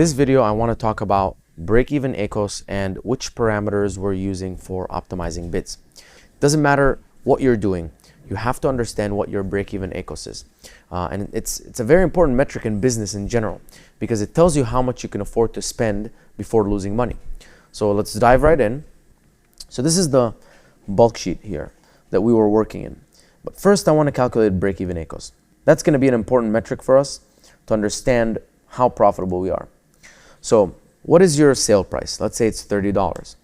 this video, I want to talk about break-even ACoS and which parameters we're using for optimizing bids. It doesn't matter what you're doing, you have to understand what your break-even ACoS is. And it's a very important metric in business in general because it tells you how much you can afford to spend before losing money. So let's dive right in. So this is the bulk sheet here that we were working in. But first I want to calculate break-even ACoS. That's going to be an important metric for us to understand how profitable we are. So what is your sale price? Let's say it's $30.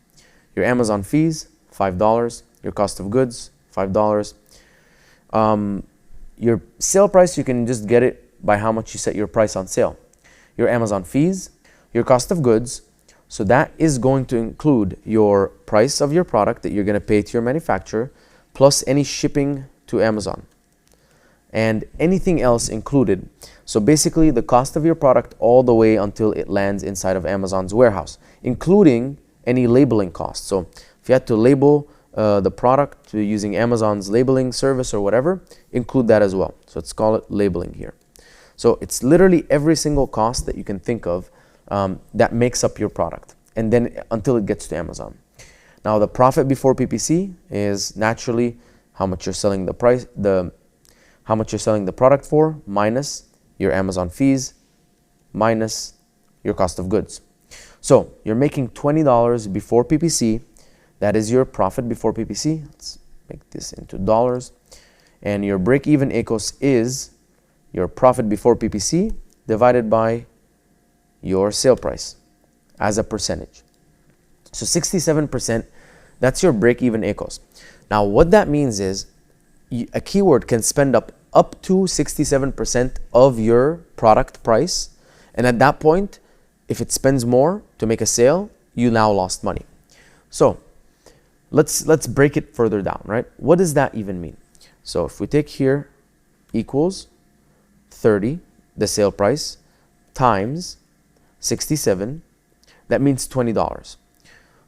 Your Amazon fees, $5. Your cost of goods, $5. Your sale price, you can just get it by how much you set your price on sale. Your Amazon fees, your cost of goods, so that is going to include your price of your product that you're going to pay to your manufacturer, plus any shipping to Amazon and anything else included. So basically the cost of your product all the way until it lands inside of Amazon's warehouse, including any labeling costs. So if you had to label the product using Amazon's labeling service or whatever, include that as well. So let's call it labeling here. So it's literally every single cost that you can think of that makes up your product, and then until it gets to Amazon. Now the profit before PPC is naturally how much you're selling how much you're selling the product for minus your Amazon fees minus your cost of goods. So you're making $20 before PPC. That is your profit before PPC. Let's make this into dollars. And your break-even ACoS is your profit before PPC divided by your sale price as a percentage. So 67%, that's your break-even ACoS. Now what that means is a keyword can spend up to 67% of your product price, and at that point, if it spends more to make a sale, you now lost money. So let's break it further down, right? What does that even mean? So if we take here equals 30, the sale price, times 67, that means $20.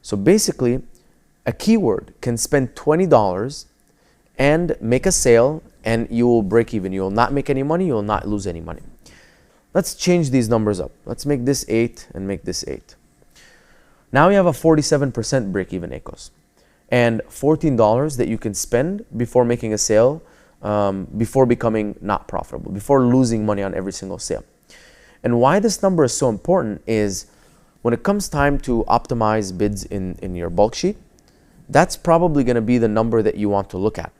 So basically, a keyword can spend $20 and make a sale, and you will break even. You will not make any money, you will not lose any money. Let's change these numbers up. Let's make this 8 and make this 8. Now you have a 47% break-even ACoS and $14 that you can spend before making a sale, before becoming not profitable, before losing money on every single sale. And why this number is so important is when it comes time to optimize bids in your bulk sheet, that's probably going to be the number that you want to look at.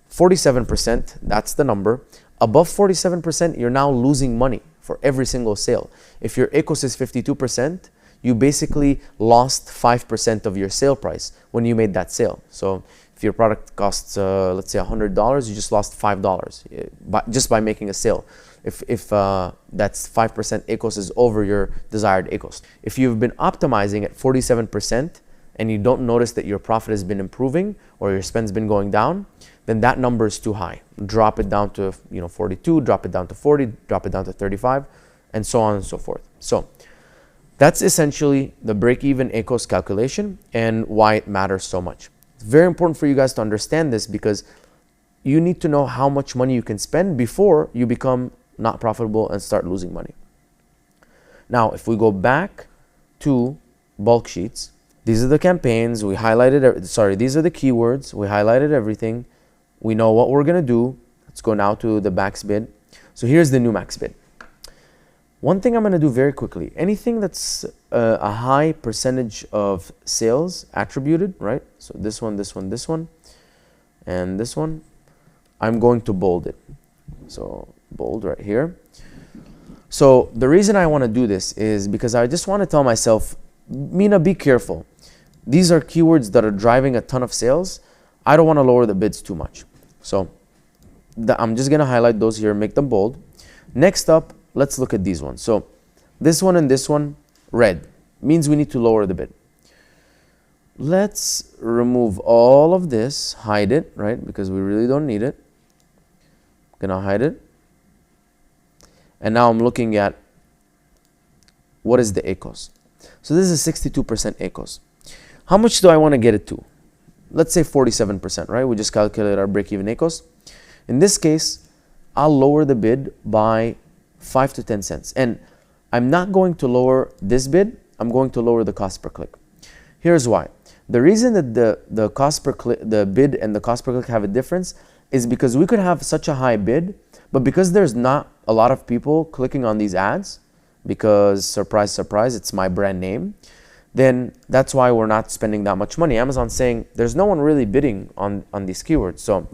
47%, that's the number. Above 47%, you're now losing money for every single sale. If your ACoS is 52%, you basically lost 5% of your sale price when you made that sale. So if your product costs, let's say $100, you just lost $5 just by making a sale. If that's 5% ACoS is over your desired ACoS. If you've been optimizing at 47% and you don't notice that your profit has been improving or your spend's been going down, then that number is too high. Drop it down to 42, drop it down to 40, drop it down to 35, and so on and so forth. So that's essentially the break-even ACoS calculation and why it matters so much. It's very important for you guys to understand this because you need to know how much money you can spend before you become not profitable and start losing money. Now, if we go back to bulk sheets, these are the campaigns, we highlighted, these are the keywords, we highlighted everything. We know what we're going to do. Let's go now to the max bid. So here's the new max bid. One thing I'm going to do very quickly, anything that's a high percentage of sales attributed, right? So this one, this one, this one, and this one, I'm going to bold it. So bold right here. So the reason I want to do this is because I just want to tell myself, Mina, be careful. These are keywords that are driving a ton of sales. I don't want to lower the bids too much. So I'm just going to highlight those here, make them bold. Next up, let's look at these ones. So this one and this one, red, means we need to lower the bid. Let's remove all of this, hide it, right? Because we really don't need it. I'm going to hide it. And now I'm looking at what is the ACoS. So this is 62% ACoS. How much do I want to get it to? Let's say 47%, right? We just calculate our break-even ACoS. In this case, I'll lower the bid by 5 to 10 cents. And I'm not going to lower this bid, I'm going to lower the cost per click. Here's why. The reason that the cost per click, the bid and the cost per click have a difference is because we could have such a high bid, but because there's not a lot of people clicking on these ads, because surprise, surprise, it's my brand name, then that's why we're not spending that much money. Amazon's saying there's no one really bidding on these keywords. So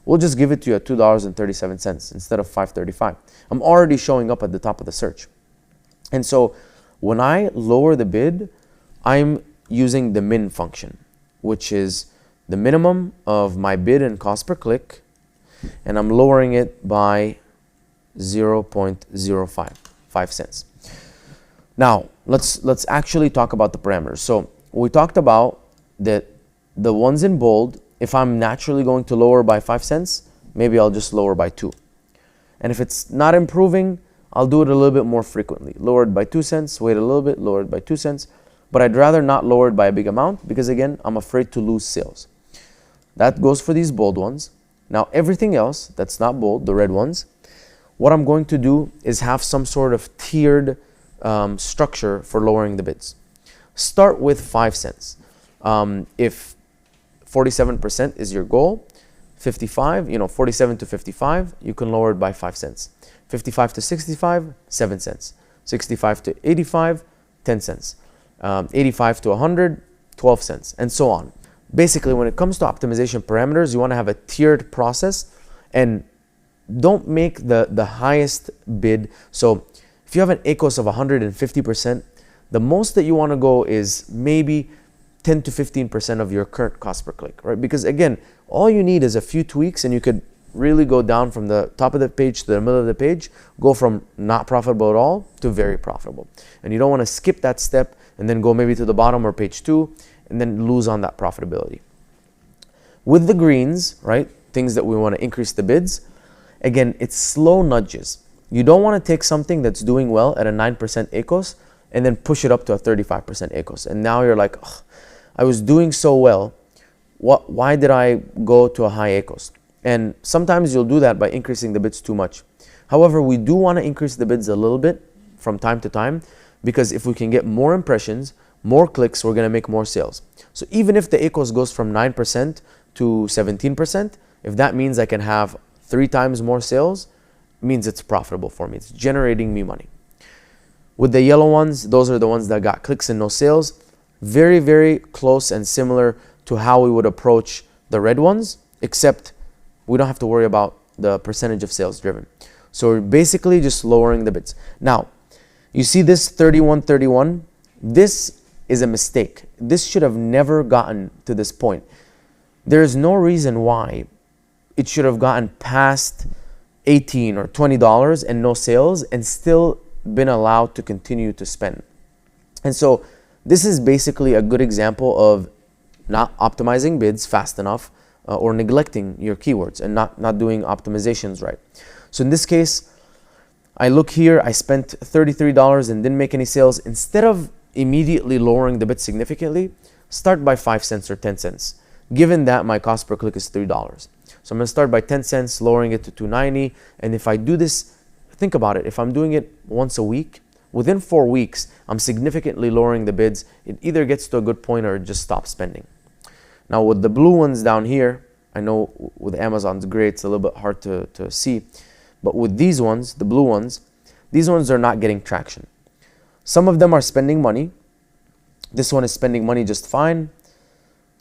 we'll just give it to you at $2.37 instead of $5.35. I'm already showing up at the top of the search. And so when I lower the bid, I'm using the min function, which is the minimum of my bid and cost per click, and I'm lowering it by 0.05 cents. Now, let's actually talk about the parameters. So we talked about that the ones in bold, if I'm naturally going to lower by 5 cents, maybe I'll just lower by 2. And if it's not improving, I'll do it a little bit more frequently. Lower it by 2 cents, wait a little bit, lower it by 2 cents. But I'd rather not lower it by a big amount because, again, I'm afraid to lose sales. That goes for these bold ones. Now, everything else that's not bold, the red ones, what I'm going to do is have some sort of tiered structure for lowering the bids. Start with 5 cents. If 47% is your goal, 47 to 55, you can lower it by 5 cents. 55 to 65, 7 cents. 65 to 85, 10 cents. 85 to 100, 12 cents, and so on. Basically, when it comes to optimization parameters, you want to have a tiered process and don't make the highest bid. So if you have an ACoS of 150%, the most that you want to go is maybe 10 to 15% of your current cost per click, right? Because again, all you need is a few tweaks and you could really go down from the top of the page to the middle of the page, go from not profitable at all to very profitable. And you don't want to skip that step and then go maybe to the bottom or page 2 and then lose on that profitability. With the greens, right, things that we want to increase the bids, again, it's slow nudges. You don't want to take something that's doing well at a 9% ACoS and then push it up to a 35% ACoS. And now you're like, I was doing so well. Why did I go to a high ACoS? And sometimes you'll do that by increasing the bids too much. However, we do want to increase the bids a little bit from time to time because if we can get more impressions, more clicks, we're going to make more sales. So even if the ACoS goes from 9% to 17%, if that means I can have 3 times more sales, means it's profitable for me. It's generating me money. With the yellow ones, those are the ones that got clicks and no sales. Very, very close and similar to how we would approach the red ones, except we don't have to worry about the percentage of sales driven. So we're basically just lowering the bids. Now, you see this 31.31? This is a mistake. This should have never gotten to this point. There's no reason why it should have gotten past $18 or $20 and no sales and still been allowed to continue to spend. And so this is basically a good example of not optimizing bids fast enough or neglecting your keywords and not doing optimizations right. So in this case, I look here, I spent $33 and didn't make any sales. Instead of immediately lowering the bid significantly, start by 5 cents or 10 cents, given that my cost per click is $3. So I'm going to start by 10 cents, lowering it to $2.90. And if I do this, think about it. If I'm doing it once a week, within 4 weeks, I'm significantly lowering the bids. It either gets to a good point or it just stops spending. Now with the blue ones down here, I know with Amazon's gray, it's a little bit hard to see. But with these ones, the blue ones, these ones are not getting traction. Some of them are spending money. This one is spending money just fine.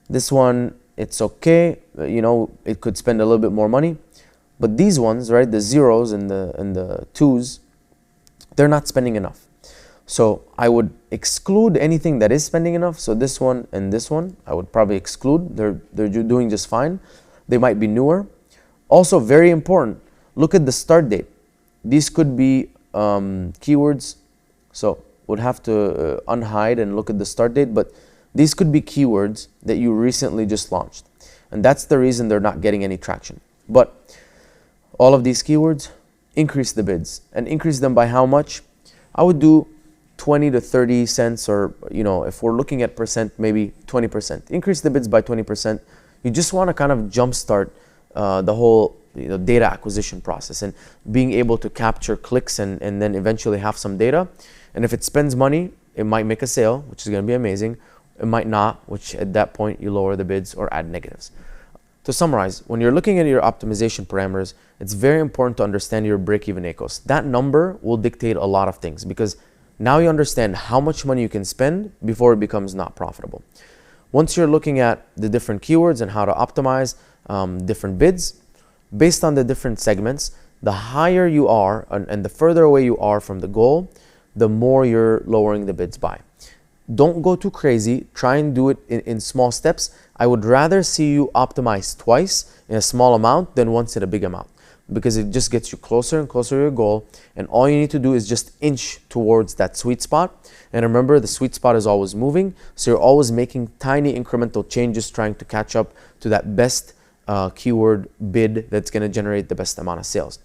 This one, it's okay. It could spend a little bit more money. But these ones, right, the zeros and the twos, they're not spending enough. So I would exclude anything that is spending enough. So this one and this one, I would probably exclude. They're doing just fine. They might be newer. Also, very important, look at the start date. These could be keywords. So would have to unhide and look at the start date. But these could be keywords that you recently just launched. And that's the reason they're not getting any traction. But all of these keywords, increase the bids. And increase them by how much? I would do 20 to 30 cents, or if we're looking at percent, maybe 20%. Increase the bids by 20%. You just want to kind of jumpstart the whole data acquisition process and being able to capture clicks and then eventually have some data. And if it spends money, it might make a sale, which is going to be amazing. It might not, which at that point you lower the bids or add negatives. To summarize, when you're looking at your optimization parameters, it's very important to understand your break-even ACoS. That number will dictate a lot of things because now you understand how much money you can spend before it becomes not profitable. Once you're looking at the different keywords and how to optimize different bids, based on the different segments, the higher you are and the further away you are from the goal, the more you're lowering the bids by. Don't go too crazy. Try and do it in small steps. I would rather see you optimize twice in a small amount than once in a big amount, because it just gets you closer and closer to your goal. And all you need to do is just inch towards that sweet spot. And remember, the sweet spot is always moving. So you're always making tiny incremental changes, trying to catch up to that best keyword bid that's going to generate the best amount of sales.